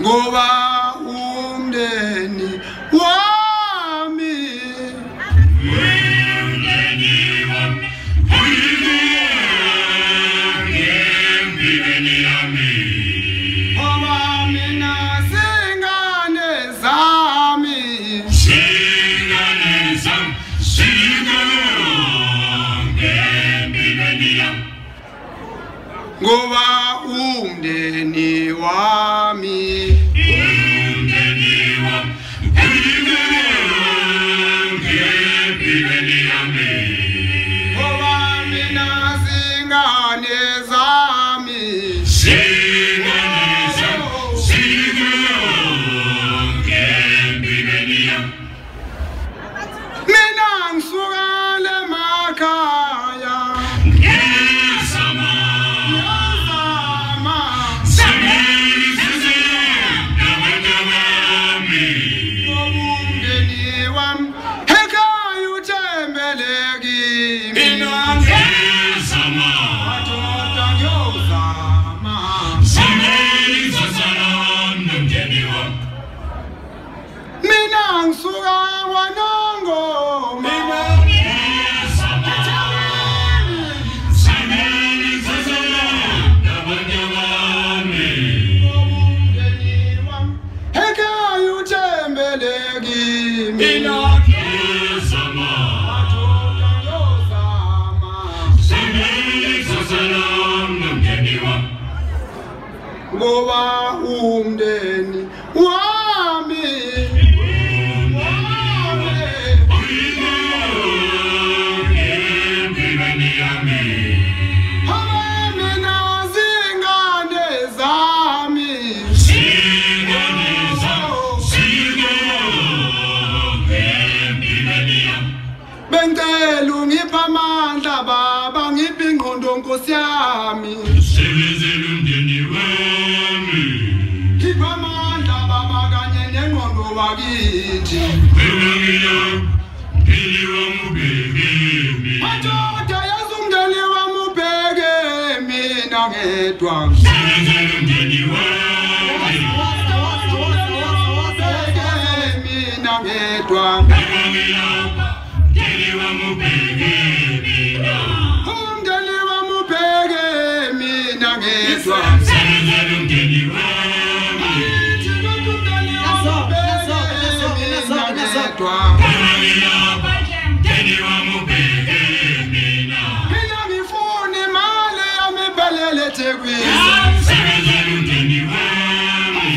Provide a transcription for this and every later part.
ngoba umndeni wami ngoba umndeni wami ngoba mina zingane zami mina ngisuka emakhaya ngisuka wanongo mina ekhaya uthembeleki mina ngoba umndeni wami bengicela ungipha amandla baba ngiphi ingqondo nkosi yami sebenzela umndeni wami ngipha amandla baba kanye nengqondo wakithi umndeni wami ubheke mina madoda yazi umndeni wami ubheke mina ngedwa sebenzela umndeni wami mina ngedwa umndeni wami ubheke mina ngedwa sebenzela umndeni wami mina ngifuna imali yami iphelele eThekwini sebenzela umndeni wami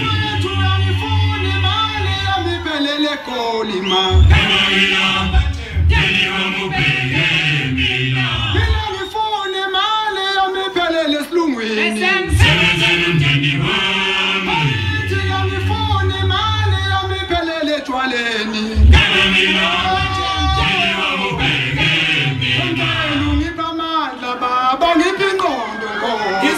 ngifuna imali yami iphelele eGoli ma mina ngifuna imali yami iphelele esilungwini sebenzela umndeni wami ngifuna imali yami iphelele etshwaleni ngipha amandla baba ngiphi ingqondo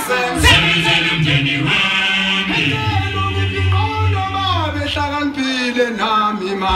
sebenzela umndeni wami ngiphi ingqondo baba ehlakaniphile nami ma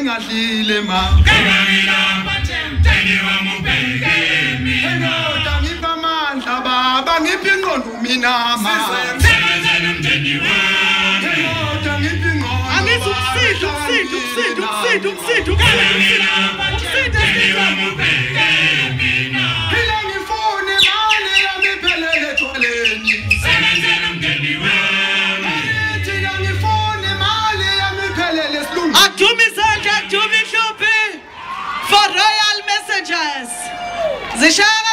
ingadlile ma ngipha amandla baba ngiphi ingqondo mina ma Adumi zishaka